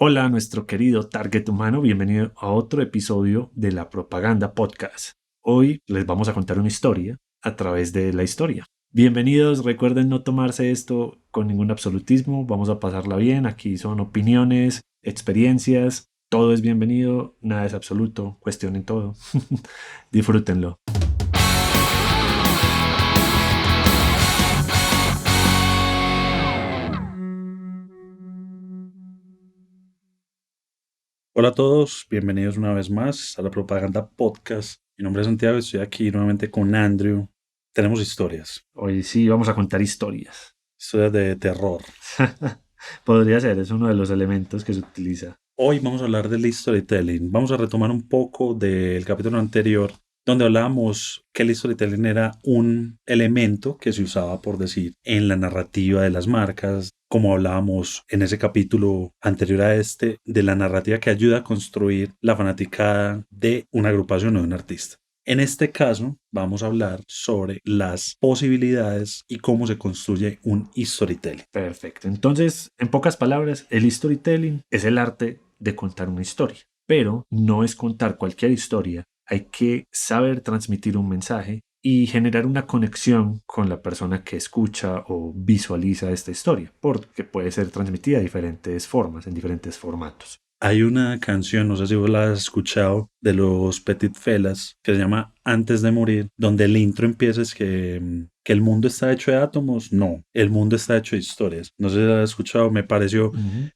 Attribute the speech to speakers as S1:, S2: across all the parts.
S1: Hola, nuestro querido target humano, bienvenido a otro episodio de La Propaganda Podcast. Hoy les vamos a contar una historia a través de la historia. Bienvenidos, recuerden no tomarse esto con ningún absolutismo, vamos a pasarla bien, aquí son opiniones, experiencias, todo es bienvenido, nada es absoluto, cuestionen todo, disfrútenlo.
S2: Hola a todos, bienvenidos una vez más a la Propaganda Podcast. Mi nombre es Santiago, estoy aquí nuevamente con Andrew. Tenemos historias
S1: Hoy sí vamos a contar historias.
S2: de terror.
S1: Podría ser, es uno de los elementos que se utiliza.
S2: Hoy vamos a hablar del storytelling. Vamos a retomar un poco del capítulo anterior, donde hablábamos que el storytelling era un elemento que se usaba, por decir, en la narrativa de las marcas, como hablábamos en ese capítulo anterior a este, de la narrativa que ayuda a construir la fanaticada de una agrupación o de un artista. En este caso, vamos a hablar sobre las posibilidades y cómo se construye un storytelling.
S1: Perfecto. Entonces, en pocas palabras, el storytelling es el arte de contar una historia, pero no es contar cualquier historia. Hay que saber transmitir un mensaje y generar una conexión con la persona que escucha o visualiza esta historia, porque puede ser transmitida de diferentes formas, en diferentes formatos.
S2: Hay una canción, no sé si vos la has escuchado, de los Petit Felas, que se llama Antes de morir, donde el intro empieza es que el mundo está hecho de átomos. No, el mundo está hecho de historias. No sé si la has escuchado, me pareció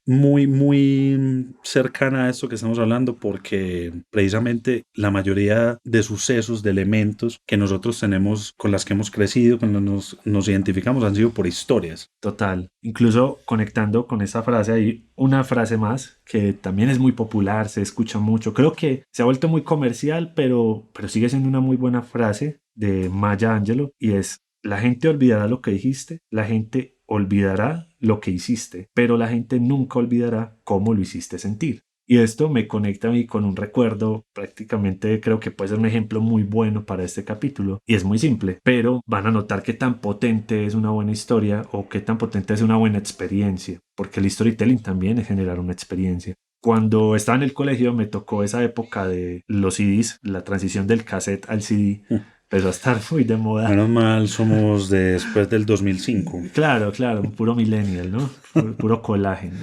S2: muy cercana a esto que estamos hablando, porque precisamente la mayoría de sucesos, de elementos que nosotros tenemos, con las que hemos crecido, con las que nos identificamos, han sido por historias.
S1: Total. Incluso conectando con esa frase, hay una frase más que también es muy popular, se escucha mucho. Creo que se ha vuelto muy comercial, pero sigue siendo una muy buena frase de Maya Angelou y es: la gente olvidará lo que dijiste, la gente olvidará lo que hiciste, pero la gente nunca olvidará cómo lo hiciste sentir. Y esto me conecta a mí con un recuerdo, prácticamente creo que puede ser un ejemplo muy bueno para este capítulo. Y es muy simple, pero van a notar qué tan potente es una buena historia o qué tan potente es una buena experiencia, porque el storytelling también es generar una experiencia. Cuando estaba en el colegio me tocó esa época de los CDs, la transición del cassette al CD. Empezó a estar muy de moda.
S2: Menos mal somos después del 2005.
S1: Claro, un puro millennial, ¿no? Puro colágeno.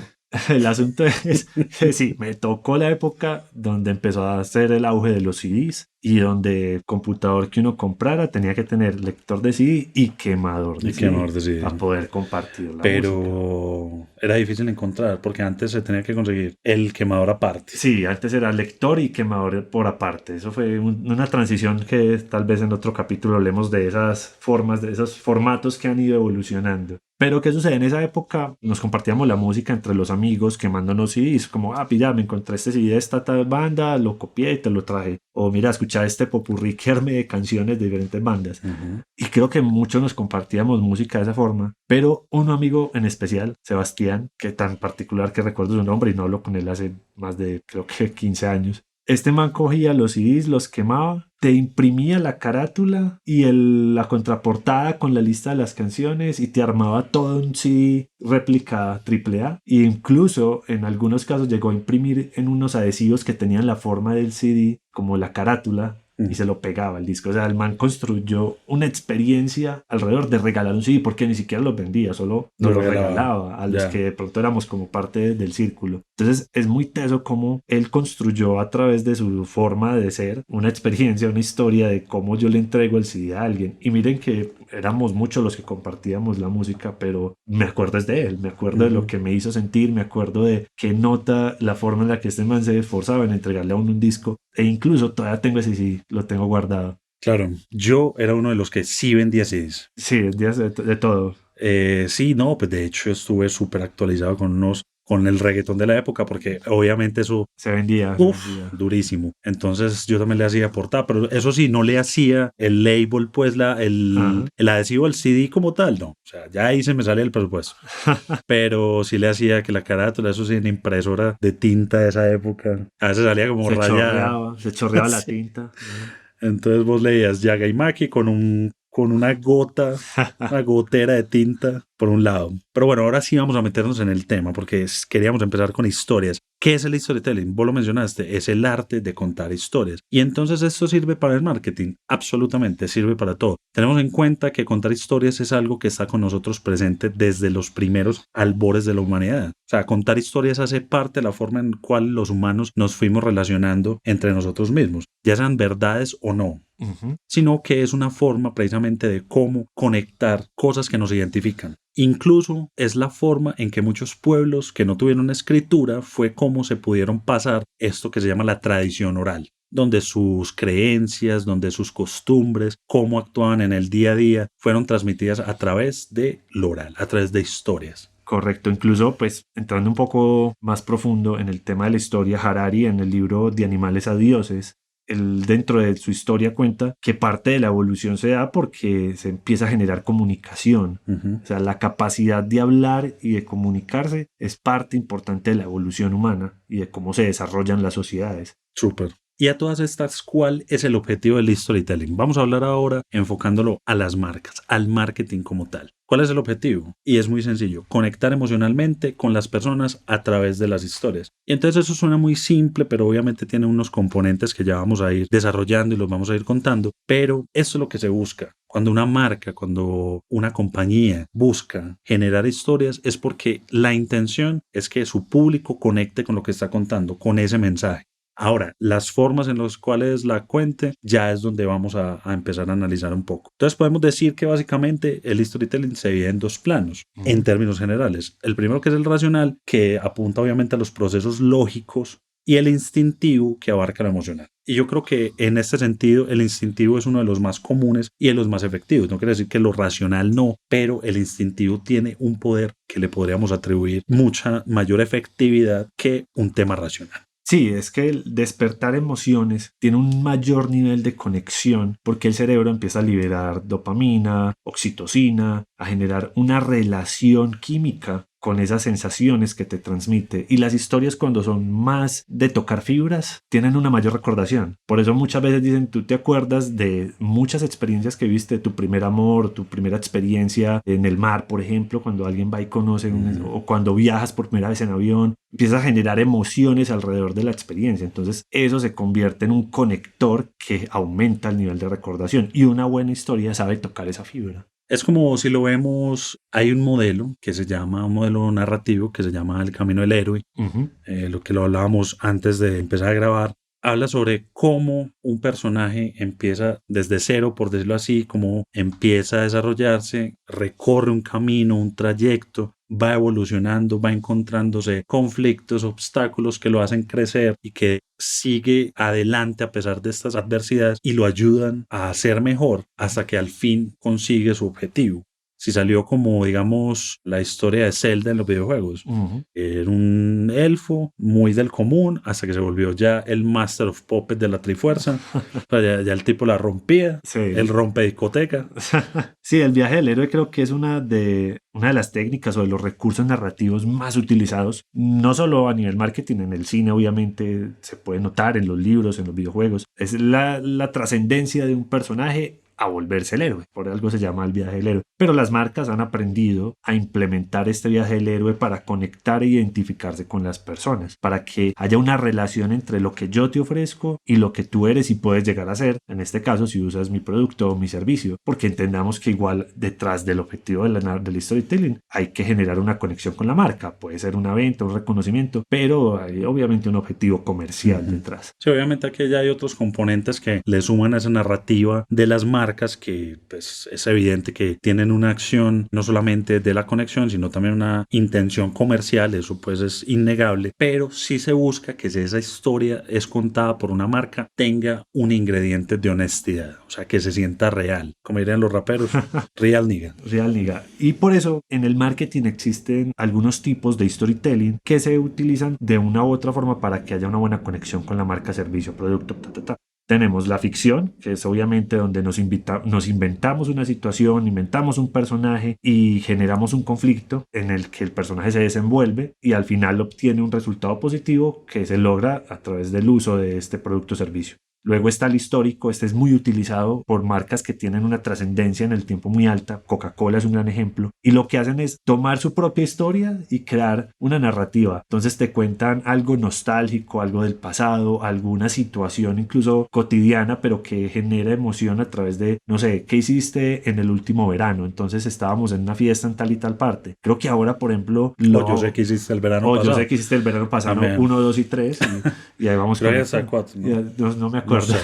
S1: El asunto es que sí, me tocó la época donde empezó a hacer el auge de los CDs y donde el computador que uno comprara tenía que tener lector de CD y quemador de CD para poder compartir la música.
S2: Pero era difícil encontrar porque antes se tenía que conseguir el quemador aparte.
S1: Sí, antes era lector y quemador por aparte. Eso fue una transición que tal vez en otro capítulo hablemos de esas formas, de esos formatos que han ido evolucionando. Pero ¿qué sucede? En esa época nos compartíamos la música entre los amigos quemándonos CDs, como, pilla, me encontré este CD de esta tal banda, lo copié y te lo traje. O mira, escucha este popurrí que armé de canciones de diferentes bandas. Y creo que muchos nos compartíamos música de esa forma, pero un amigo en especial, Sebastián, que tan particular que recuerdo su nombre y no hablo con él hace más de creo que 15 años. Este man cogía los CDs, los quemaba, te imprimía la carátula y la contraportada con la lista de las canciones y te armaba todo un CD réplica AAA. E incluso en algunos casos llegó a imprimir en unos adhesivos que tenían la forma del CD, como la carátula, y se lo pegaba al disco. O sea, el man construyó una experiencia alrededor de regalar un CD, porque ni siquiera los vendía, solo nos lo regalaba a los que de pronto éramos como parte del círculo. Entonces es muy teso cómo él construyó a través de su forma de ser una experiencia, una historia de cómo yo le entrego el CD a alguien. Y miren que éramos muchos los que compartíamos la música, pero me acuerdo de él, me acuerdo de lo que me hizo sentir, me acuerdo de qué nota, la forma en la que este man se esforzaba en entregarle a uno un disco, e incluso todavía tengo ese CD, lo tengo guardado.
S2: Claro, yo era uno de los que sí vendía CDs.
S1: Sí, vendías de todo.
S2: Sí, no, pues de hecho estuve súper actualizado con el reggaetón de la época, porque obviamente eso
S1: se vendía,
S2: durísimo. Entonces yo también le hacía portada, pero eso sí, no le hacía el label, pues el adhesivo al CD como tal, no. O sea, ya ahí se me sale el presupuesto. Pero sí le hacía que la carátula, eso sí, en impresora de tinta de esa época, a veces salía como rayada.
S1: Se chorreaba la tinta.
S2: Entonces vos leías Yaga y Maki con una gotera de tinta por un lado. Pero bueno, ahora sí vamos a meternos en el tema porque queríamos empezar con historias. ¿Qué es el storytelling? Vos lo mencionaste, es el arte de contar historias. Y entonces esto sirve para el marketing, absolutamente, sirve para todo. Tenemos en cuenta que contar historias es algo que está con nosotros presente desde los primeros albores de la humanidad. O sea, contar historias hace parte de la forma en cual los humanos nos fuimos relacionando entre nosotros mismos, ya sean verdades o no. Sino que es una forma precisamente de cómo conectar cosas que nos identifican. Incluso es la forma en que muchos pueblos que no tuvieron escritura fue cómo se pudieron pasar esto que se llama la tradición oral, donde sus creencias, donde sus costumbres, cómo actuaban en el día a día, fueron transmitidas a través de lo oral, a través de historias.
S1: Correcto, incluso pues entrando un poco más profundo en el tema de la historia, Harari en el libro De animales a dioses, él dentro de su historia cuenta que parte de la evolución se da porque se empieza a generar comunicación. O sea, la capacidad de hablar y de comunicarse es parte importante de la evolución humana y de cómo se desarrollan las sociedades.
S2: Súper. Y a todas estas, ¿cuál es el objetivo del storytelling? Vamos a hablar ahora enfocándolo a las marcas, al marketing como tal. ¿Cuál es el objetivo? Y es muy sencillo, conectar emocionalmente con las personas a través de las historias. Y entonces eso suena muy simple, pero obviamente tiene unos componentes que ya vamos a ir desarrollando y los vamos a ir contando. Pero eso es lo que se busca. Cuando una marca, cuando una compañía busca generar historias, es porque la intención es que su público conecte con lo que está contando, con ese mensaje. Ahora, las formas en las cuales la cuente ya es donde vamos a empezar a analizar un poco. Entonces podemos decir que básicamente el storytelling se divide en dos planos, en términos generales. El primero, que es el racional, que apunta obviamente a los procesos lógicos, y el instintivo, que abarca lo emocional. Y yo creo que en este sentido el instintivo es uno de los más comunes y de los más efectivos. No quiere decir que lo racional no, pero el instintivo tiene un poder que le podríamos atribuir mucha mayor efectividad que un tema racional.
S1: Sí, es que el despertar emociones tiene un mayor nivel de conexión porque el cerebro empieza a liberar dopamina, oxitocina, a generar una relación química con esas sensaciones que te transmite. Y las historias, cuando son más de tocar fibras, tienen una mayor recordación. Por eso muchas veces dicen, tú te acuerdas de muchas experiencias que viste, tu primer amor, tu primera experiencia en el mar, por ejemplo, cuando alguien va y conoce, o cuando viajas por primera vez en avión, empiezas a generar emociones alrededor de la experiencia. Entonces eso se convierte en un conector que aumenta el nivel de recordación. Y una buena historia sabe tocar esa fibra.
S2: Es como si lo vemos, hay un modelo un modelo narrativo que se llama El Camino del Héroe, lo que lo hablábamos antes de empezar a grabar. Habla sobre cómo un personaje empieza desde cero, por decirlo así, cómo empieza a desarrollarse, recorre un camino, un trayecto, va evolucionando, va encontrándose conflictos, obstáculos que lo hacen crecer y que sigue adelante a pesar de estas adversidades y lo ayudan a ser mejor hasta que al fin consigue su objetivo. Si salió como, digamos, la historia de Zelda en los videojuegos. Era un elfo muy del común hasta que se volvió ya el Master of Puppets de la Trifuerza. O sea, ya el tipo la rompía, sí. El rompe discoteca.
S1: Sí, el viaje del héroe creo que es una de las técnicas o de los recursos narrativos más utilizados, no solo a nivel marketing, en el cine obviamente se puede notar, en los libros, en los videojuegos. Es la trascendencia de un personaje a volverse el héroe, por algo se llama el viaje del héroe. Pero las marcas han aprendido a implementar este viaje del héroe para conectar e identificarse con las personas, para que haya una relación entre lo que yo te ofrezco y lo que tú eres y puedes llegar a ser, en este caso si usas mi producto o mi servicio, porque entendamos que igual detrás del objetivo del storytelling hay que generar una conexión con la marca, puede ser una venta, un reconocimiento, pero hay obviamente un objetivo comercial detrás.
S2: Sí, obviamente aquí ya hay otros componentes que le suman a esa narrativa de las marcas, que pues, es evidente que tienen una acción no solamente de la conexión, sino también una intención comercial. Eso pues es innegable, pero sí se busca que si esa historia es contada por una marca tenga un ingrediente de honestidad, o sea, que se sienta real, como dirían los raperos, real nigga.
S1: Real nigga. Y por eso en el marketing existen algunos tipos de storytelling que se utilizan de una u otra forma para que haya una buena conexión con la marca, servicio, producto, Tenemos la ficción, que es obviamente donde nos inventamos una situación, inventamos un personaje y generamos un conflicto en el que el personaje se desenvuelve y al final obtiene un resultado positivo que se logra a través del uso de este producto o servicio. Luego está el histórico, este es muy utilizado por marcas que tienen una trascendencia en el tiempo muy alta. Coca-Cola es un gran ejemplo. Y lo que hacen es tomar su propia historia y crear una narrativa. Entonces te cuentan algo nostálgico, algo del pasado, alguna situación incluso cotidiana, pero que genera emoción a través de, no sé, ¿qué hiciste en el último verano? Entonces estábamos en una fiesta en tal y tal parte. Creo que ahora, por ejemplo,
S2: yo sé que hiciste el verano pasado.
S1: Yo sé que hiciste el verano pasado,
S2: También.
S1: 1, 2 y 3, y ahí vamos.
S2: Creo que hasta 4, ¿no?
S1: No me acuerdo.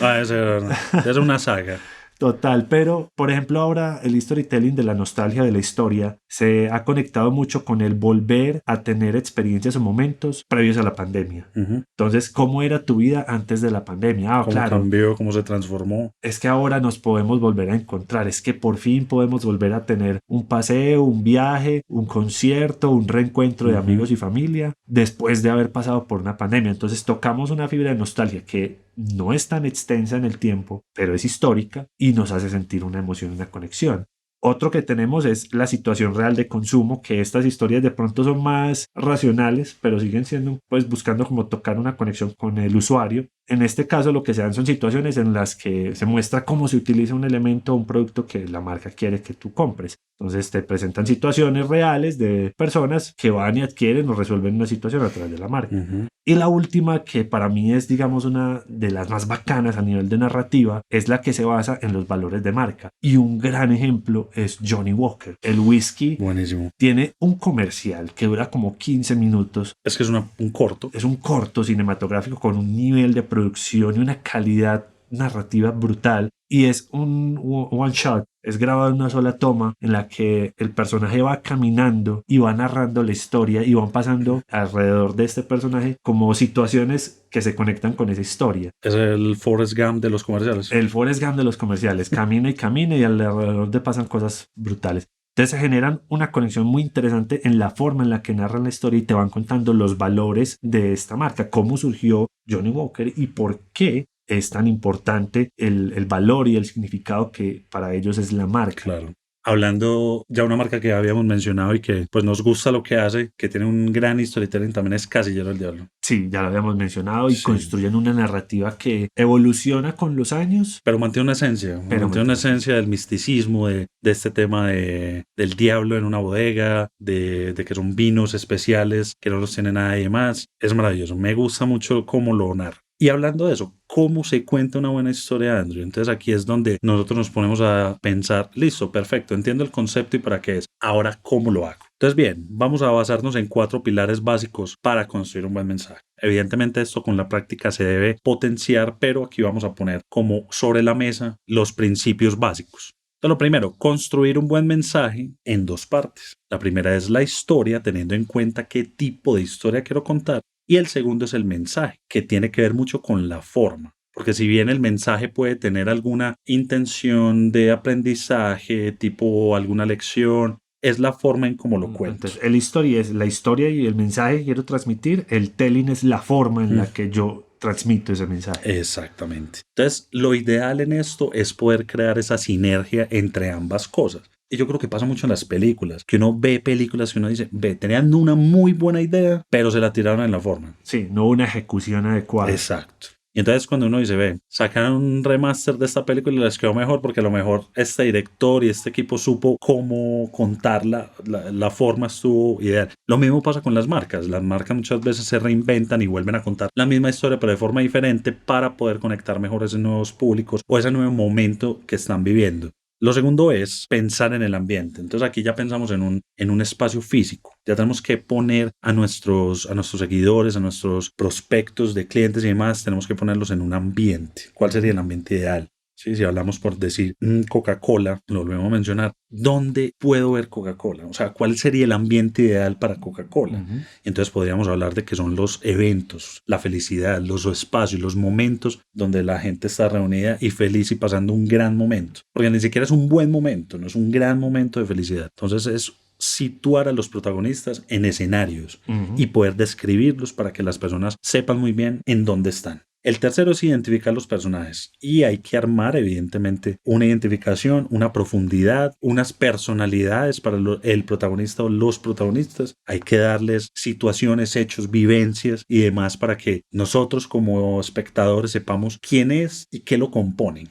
S2: No sé. Es una saga.
S1: Total, pero por ejemplo ahora el storytelling de la nostalgia de la historia se ha conectado mucho con el volver a tener experiencias o momentos previos a la pandemia. Entonces, ¿cómo era tu vida antes de la pandemia?
S2: ¿Cómo cambió? ¿Cómo se transformó?
S1: Es que ahora nos podemos volver a encontrar, es que por fin podemos volver a tener un paseo, un viaje, un concierto, un reencuentro de amigos y familia después de haber pasado por una pandemia. Entonces tocamos una fibra de nostalgia que no es tan extensa en el tiempo, pero es histórica y nos hace sentir una emoción, una conexión. Otro que tenemos es la situación real de consumo, que estas historias de pronto son más racionales, pero siguen siendo, pues, buscando como tocar una conexión con el usuario. En este caso lo que se dan son situaciones en las que se muestra cómo se utiliza un elemento o un producto que la marca quiere que tú compres. Entonces te presentan situaciones reales de personas que van y adquieren o resuelven una situación a través de la marca. Y la última, que para mí es, digamos, una de las más bacanas a nivel de narrativa, es la que se basa en los valores de marca. Y un gran ejemplo es Johnnie Walker. El whisky
S2: buenísimo.
S1: Tiene un comercial que dura como 15 minutos.
S2: Es que es un corto.
S1: Es un corto cinematográfico con un nivel de producción y una calidad narrativa brutal. Y es un one shot, es grabado en una sola toma en la que el personaje va caminando y va narrando la historia y van pasando alrededor de este personaje como situaciones que se conectan con esa historia.
S2: Es el Forrest Gump de los comerciales.
S1: El Forrest Gump de los comerciales. Camina y alrededor de pasan cosas brutales. Entonces se generan una conexión muy interesante en la forma en la que narran la historia y te van contando los valores de esta marca, cómo surgió Johnnie Walker y por qué es tan importante el valor y el significado que para ellos es la marca.
S2: Claro. Hablando ya de una marca que habíamos mencionado y que pues nos gusta lo que hace, que tiene un gran storytelling, también es Casillero del Diablo.
S1: Sí, ya lo habíamos mencionado y construyen una narrativa que evoluciona con los años.
S2: Pero mantiene una esencia, una esencia del misticismo, de este tema del diablo en una bodega, de que son vinos especiales que no los tiene nadie más. Es maravilloso, me gusta mucho cómo lo narra. Y hablando de eso, ¿cómo se cuenta una buena historia, Andrew? Entonces aquí es donde nosotros nos ponemos a pensar, listo, perfecto, entiendo el concepto y para qué es. Ahora, ¿cómo lo hago? Entonces, bien, vamos a basarnos en 4 pilares básicos para construir un buen mensaje. Evidentemente esto con la práctica se debe potenciar, pero aquí vamos a poner como sobre la mesa los principios básicos. Entonces, lo primero, construir un buen mensaje en 2 partes. La primera es la historia, teniendo en cuenta qué tipo de historia quiero contar. Y el segundo es el mensaje, que tiene que ver mucho con la forma. Porque si bien el mensaje puede tener alguna intención de aprendizaje, tipo alguna lección, es la forma en cómo lo cuento.
S1: Entonces, el story es la historia y el mensaje que quiero transmitir. El telling es la forma en la que yo transmito ese mensaje.
S2: Exactamente. Entonces, lo ideal en esto es poder crear esa sinergia entre ambas cosas. Y yo creo que pasa mucho en las películas, que uno ve películas que uno dice, tenían una muy buena idea, pero se la tiraron en la forma.
S1: Sí, no una ejecución adecuada.
S2: Exacto. Y entonces cuando uno dice, sacaron un remaster de esta película y les quedó mejor porque a lo mejor este director y este equipo supo cómo contarla, la forma estuvo ideal. Lo mismo pasa con las marcas. Las marcas muchas veces se reinventan y vuelven a contar la misma historia pero de forma diferente para poder conectar mejor a esos nuevos públicos o ese nuevo momento que están viviendo. Lo segundo es pensar en el ambiente. Entonces aquí ya pensamos en un espacio físico. Ya tenemos que poner a nuestros seguidores, a nuestros prospectos de clientes y demás, tenemos que ponerlos en un ambiente. ¿Cuál sería el ambiente ideal? ¿Sí? Si hablamos por decir Coca-Cola, lo volvemos a mencionar, ¿dónde puedo ver Coca-Cola? O sea, ¿cuál sería el ambiente ideal para Coca-Cola? Entonces podríamos hablar de que son los eventos, la felicidad, los espacios, los momentos donde la gente está reunida y feliz y pasando un gran momento. Porque ni siquiera es un buen momento, no es un gran momento de felicidad. Entonces es situar a los protagonistas en escenarios y poder describirlos para que las personas sepan muy bien en dónde están. El tercero es identificar los personajes y hay que armar evidentemente una identificación, una profundidad, unas personalidades para el protagonista o los protagonistas. Hay que darles situaciones, hechos, vivencias y demás para que nosotros como espectadores sepamos quién es y qué lo componen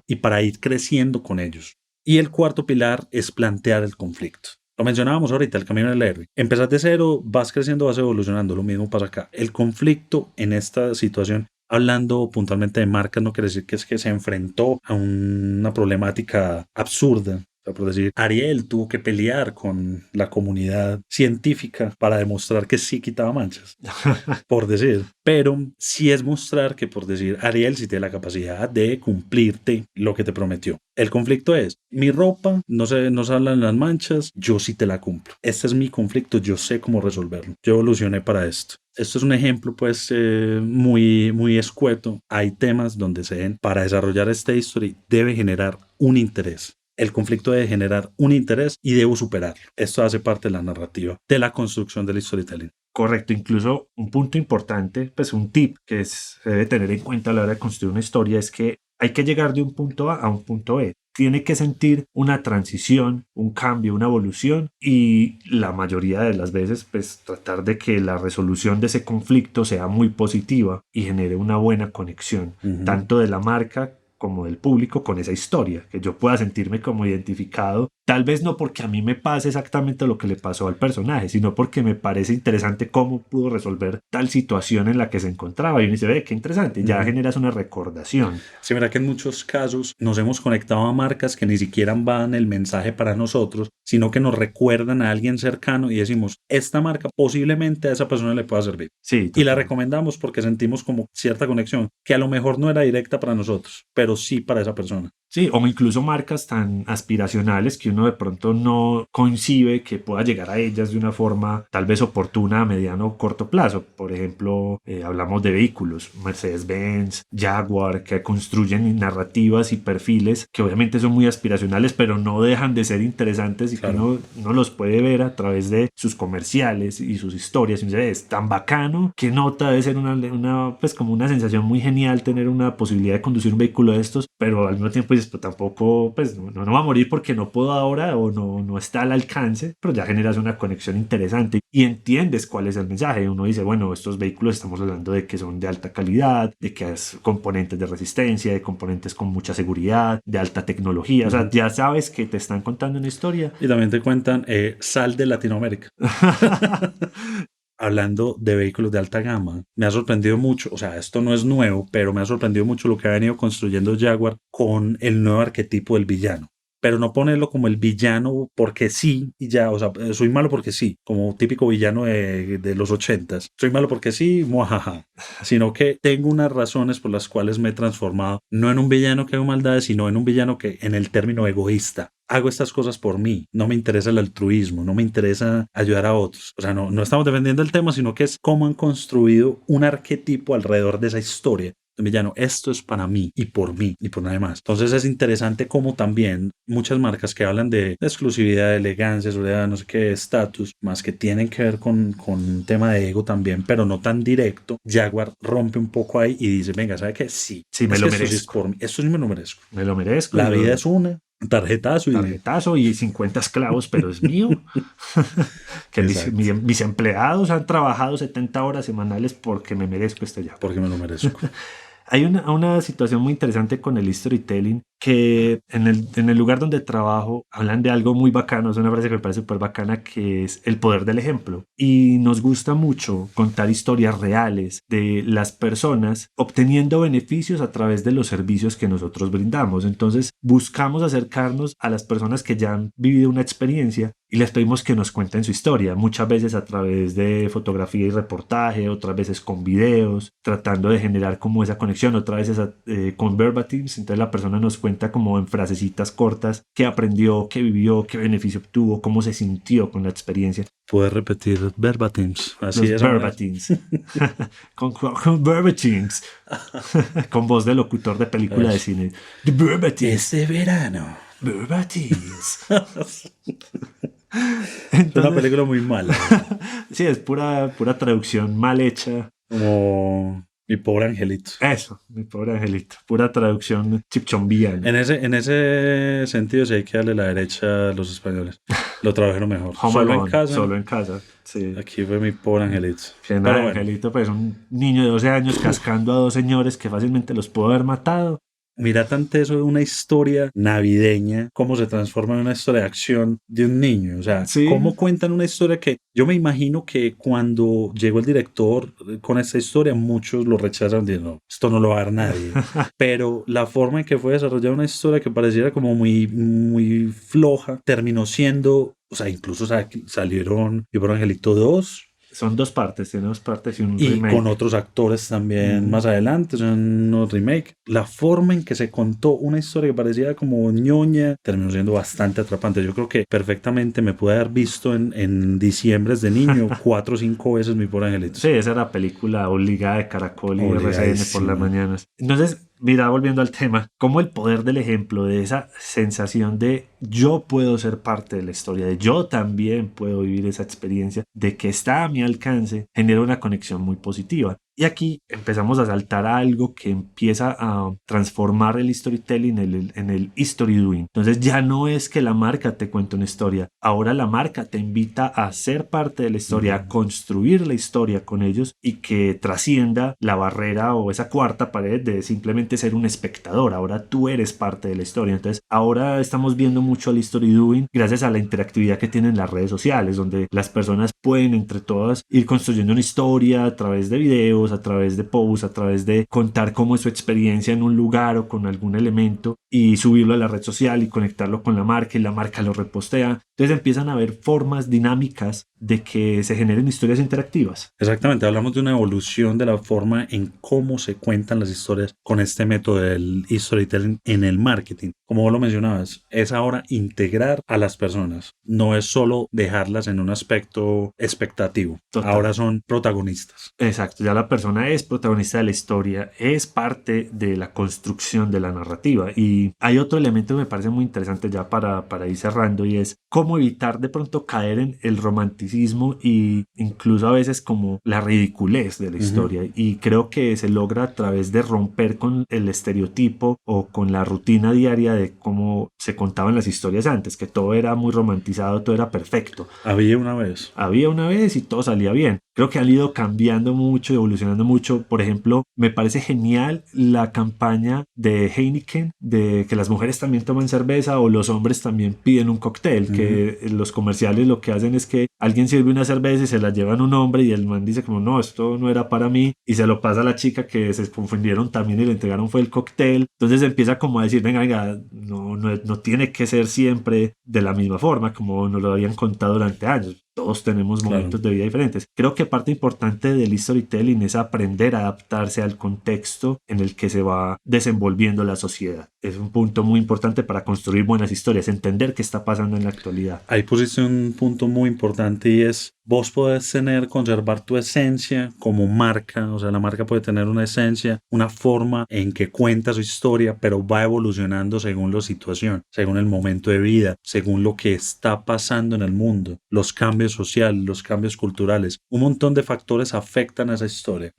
S2: y para ir creciendo con ellos. Y el cuarto pilar es plantear el conflicto. Lo mencionábamos ahorita, el camino del héroe. Empezás de cero, vas creciendo, vas evolucionando. Lo mismo pasa acá. El conflicto en esta situación, hablando puntualmente de marcas, no quiere decir que es que se enfrentó a una problemática absurda. O sea, por decir, Ariel tuvo que pelear con la comunidad científica para demostrar que sí quitaba manchas, por decir. Pero sí es mostrar que, por decir, Ariel sí tiene la capacidad de cumplirte lo que te prometió. El conflicto es, mi ropa no salen las manchas, yo sí te la cumplo. Este es mi conflicto, yo sé cómo resolverlo. Yo evolucioné para esto. Esto es un ejemplo pues muy, muy escueto. Hay temas donde para desarrollar esta historia debe generar un interés. El conflicto debe generar un interés y debo superarlo. Esto hace parte de la narrativa, de la construcción del storytelling.
S1: Correcto, incluso un punto importante, pues un tip que se debe tener en cuenta a la hora de construir una historia es que hay que llegar de un punto A a un punto B. Tiene que sentir una transición, un cambio, una evolución y la mayoría de las veces pues tratar de que la resolución de ese conflicto sea muy positiva y genere una buena conexión, tanto de la marca como del público con esa historia, que yo pueda sentirme como identificado, tal vez no porque a mí me pase exactamente lo que le pasó al personaje, sino porque me parece interesante cómo pudo resolver tal situación en la que se encontraba y uno dice, ve, qué interesante, ya generas una recordación.
S2: Sí, mira que en muchos casos nos hemos conectado a marcas que ni siquiera van el mensaje para nosotros, sino que nos recuerdan a alguien cercano y decimos, esta marca posiblemente a esa persona le pueda servir.
S1: Sí,
S2: y la recomendamos porque sentimos como cierta conexión, que a lo mejor no era directa para nosotros, pero sí para esa persona.
S1: Sí, o incluso marcas tan aspiracionales que uno de pronto no concibe que pueda llegar a ellas de una forma tal vez oportuna a mediano o corto plazo. Por ejemplo, hablamos de vehículos, Mercedes-Benz, Jaguar, que construyen narrativas y perfiles que obviamente son muy aspiracionales, pero no dejan de ser interesantes y claro, que uno los puede ver a través de sus comerciales y sus historias. Y dice, es tan bacano que nota debe ser una pues como una sensación muy genial tener una posibilidad de conducir un vehículo de estos, pero al mismo tiempo dices, pero tampoco, pues no va a morir porque no puedo ahora o no está al alcance, pero ya generas una conexión interesante y entiendes cuál es el mensaje. Uno dice, bueno, estos vehículos estamos hablando de que son de alta calidad, de que es componentes de resistencia, de componentes con mucha seguridad, de alta tecnología, o sea, ya sabes que te están contando una historia.
S2: Y también te cuentan sal de Latinoamérica. Hablando de vehículos de alta gama, me ha sorprendido mucho, o sea, esto no es nuevo, pero me ha sorprendido mucho lo que ha venido construyendo Jaguar con el nuevo arquetipo del villano. Pero no ponerlo como el villano porque sí y ya, o sea, soy malo porque sí, como típico villano de los 80s. Soy malo porque sí, muajaja. Sino que tengo unas razones por las cuales me he transformado, no en un villano que hago maldades, sino en un villano que en el término egoísta. Hago estas cosas por mí, no me interesa el altruismo, no me interesa ayudar a otros. O sea, no estamos defendiendo el tema, sino que es cómo han construido un arquetipo alrededor de esa historia. El villano, esto es para mí y por nadie más. Entonces es interesante cómo también muchas marcas que hablan de exclusividad, de elegancia, seguridad, no sé qué, estatus, más que tienen que ver con un tema de ego también, pero no tan directo. Jaguar rompe un poco ahí y dice, venga, ¿sabe qué? Sí,
S1: me lo merezco.
S2: Esto sí es por mí, esto sí me lo merezco.
S1: Me lo merezco.
S2: La vida es una. Tarjetazo
S1: y 50 esclavos, pero es mío. Que mis empleados han trabajado 70 horas semanales porque me merezco este Jaguar.
S2: Porque me lo merezco.
S1: Hay una situación muy interesante con el storytelling que en el lugar donde trabajo hablan de algo muy bacano, es una frase que me parece súper bacana, que es el poder del ejemplo. Y nos gusta mucho contar historias reales de las personas obteniendo beneficios a través de los servicios que nosotros brindamos. Entonces buscamos acercarnos a las personas que ya han vivido una experiencia y les pedimos que nos cuenten su historia, muchas veces a través de fotografía y reportaje, otras veces con videos, tratando de generar como esa conexión, otras veces con verbatims. Entonces la persona nos cuenta como en frasecitas cortas qué aprendió, qué vivió, qué beneficio obtuvo, cómo se sintió con la experiencia.
S2: Puedes repetir verbatims. Así
S1: los
S2: es.
S1: Verbatims. con verbatims. Con voz de locutor de película de cine.
S2: The verbatims. Este verano.
S1: Verbatims.
S2: Es una película muy mala.
S1: Sí, es pura traducción mal hecha.
S2: Como Mi pobre angelito.
S1: Eso, mi pobre angelito. Pura traducción chipchombiana.
S2: En ese sentido, sí hay que darle la derecha a los españoles. Lo tradujeron mejor.
S1: Home
S2: Solo en
S1: Alone,
S2: casa.
S1: solo en casa. Sí.
S2: Aquí fue mi pobre angelito.
S1: Que
S2: Pero
S1: nada,
S2: bueno,
S1: angelito, pues un niño de 12 años cascando a dos señores que fácilmente los pudo haber matado.
S2: mira tanto eso de una historia navideña, cómo se transforma en una historia de acción de un niño. O sea,
S1: Sí.
S2: cómo cuentan una historia que yo me imagino que cuando llegó el director con esta historia, muchos lo rechazaron diciendo, no, esto no lo va a ver nadie. Pero la forma en que fue desarrollada una historia que pareciera como muy, muy floja, terminó siendo, o sea, incluso salieron Mi Pobre Angelito 2.
S1: Son dos partes, tiene dos partes y un
S2: Y
S1: remake.
S2: con otros actores también más adelante, son unos remake. La forma en que se contó una historia que parecía como ñoña terminó siendo bastante atrapante. Yo creo que perfectamente me pude haber visto en diciembre de niño 4 o 5 veces Mi Pobre Angelito.
S1: Sí, esa era película obligada de Caracol y RCN por
S2: Obligadísima.
S1: las mañanas. Entonces, mira, volviendo al tema, como el poder del ejemplo, de esa sensación de yo puedo ser parte de la historia, de yo también puedo vivir esa experiencia, de que está a mi alcance, genera una conexión muy positiva. Y aquí empezamos a saltar a algo que empieza a transformar el storytelling en el history doing. Entonces ya no es que la marca te cuente una historia, ahora la marca te invita a ser parte de la historia, a construir la historia con ellos y que trascienda la barrera o esa cuarta pared de simplemente ser un espectador. Ahora tú eres parte de la historia. Entonces ahora estamos viendo mucho el history doing gracias a la interactividad que tienen las redes sociales, donde las personas pueden entre todas ir construyendo una historia a través de videos, a través de posts, a través de contar cómo es su experiencia en un lugar o con algún elemento y subirlo a la red social y conectarlo con la marca y la marca lo repostea. Entonces empiezan a haber formas dinámicas de que se generen historias interactivas.
S2: Exactamente, hablamos de una evolución de la forma en cómo se cuentan las historias con este método del storytelling en el marketing. Como vos lo mencionabas, es ahora integrar a las personas, no es solo dejarlas en un aspecto expectativo.
S1: Total.
S2: Ahora son protagonistas.
S1: Exacto, ya la persona es protagonista de la historia, es parte de la construcción de la narrativa. Y hay otro elemento que me parece muy interesante ya para ir cerrando, y es cómo evitar de pronto caer en el romanticismo y incluso a veces como la ridiculez de la historia. Y creo que se logra a través de romper con el estereotipo o con la rutina diaria de cómo se contaban las historias antes, que todo era muy romantizado, todo era perfecto.
S2: Había una vez
S1: Y todo salía bien. Creo que han ido cambiando mucho, evolucionando mucho. Por ejemplo, me parece genial la campaña de Heineken de que las mujeres también toman cerveza o los hombres también piden un cóctel, que los comerciales lo que hacen es que alguien sirve una cerveza y se la llevan a un hombre y el man dice como no, esto no era para mí, y se lo pasa a la chica que se confundieron también y le entregaron fue el cóctel. Entonces empieza como a decir, venga, no tiene que ser siempre de la misma forma como nos lo habían contado durante años. Todos tenemos momentos de vida diferentes. Creo que parte importante del storytelling es aprender a adaptarse al contexto en el que se va desenvolviendo la sociedad. Es un punto muy importante para construir buenas historias, entender qué está pasando en la actualidad.
S2: Ahí pusiste un punto muy importante y es vos podés conservar tu esencia como marca, o sea, la marca puede tener una esencia, una forma en que cuenta su historia, pero va evolucionando según la situación, según el momento de vida, según lo que está pasando en el mundo, los cambios sociales, los cambios culturales. Un montón de factores afectan a esa historia,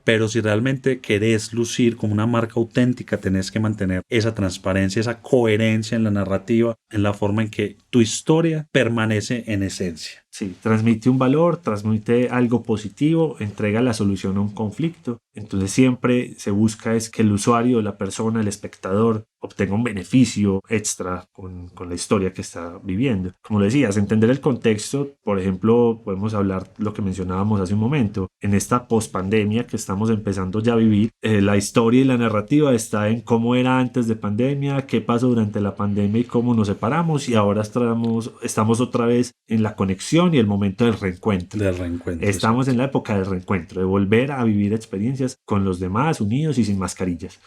S2: pero si realmente querés lucir como una marca auténtica, tenés que mantener esa transparencia, esa coherencia en la narrativa, en la forma en que tu historia permanece en esencia.
S1: Sí, transmite un valor, transmite algo positivo, entrega la solución a un conflicto. Entonces siempre se busca es que el usuario, la persona, el espectador obtenga un beneficio extra con la historia que está viviendo. Como decías, entender el contexto, por ejemplo, podemos hablar lo que mencionábamos hace un momento. En esta pospandemia que estamos empezando ya a vivir, la historia y la narrativa está en cómo era antes de pandemia, qué pasó durante la pandemia y cómo nos separamos, y ahora estamos otra vez en la conexión y el momento del reencuentro. Estamos en la época del reencuentro, de volver a vivir experiencias con los demás, unidos y sin mascarillas.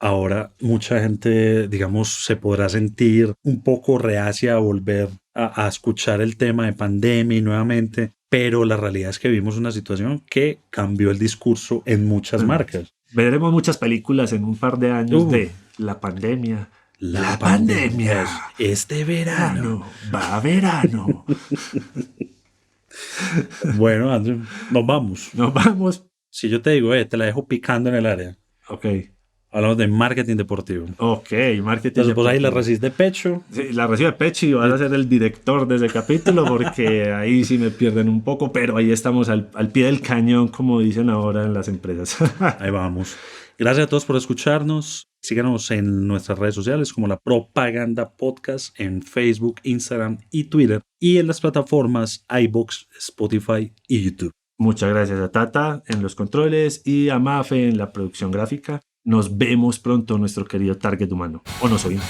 S2: Ahora mucha gente, digamos, se podrá sentir un poco reacia a volver a escuchar el tema de pandemia y nuevamente, pero la realidad es que vivimos una situación que cambió el discurso en muchas marcas.
S1: Veremos muchas películas en un par de años de la pandemia. La pandemia.
S2: Este verano.
S1: Va verano.
S2: Bueno, Andrew, nos vamos. Si yo te digo, te la dejo picando en el área,
S1: Ok.
S2: hablamos de marketing deportivo.
S1: Ok, marketing.
S2: Entonces, pues ahí la
S1: deportivo.
S2: recibes de pecho.
S1: Sí, la recibo de pecho y vas a ser el director de ese capítulo porque ahí sí me pierden un poco, pero ahí estamos al pie del cañón, como dicen ahora en las empresas.
S2: Ahí vamos. Gracias a todos por escucharnos. Síganos en nuestras redes sociales como La Propaganda Podcast en Facebook, Instagram y Twitter. Y en las plataformas iVoox, Spotify y YouTube.
S1: Muchas gracias a Tata en los controles y a Mafe en la producción gráfica. Nos vemos pronto, nuestro querido target humano. O nos oímos.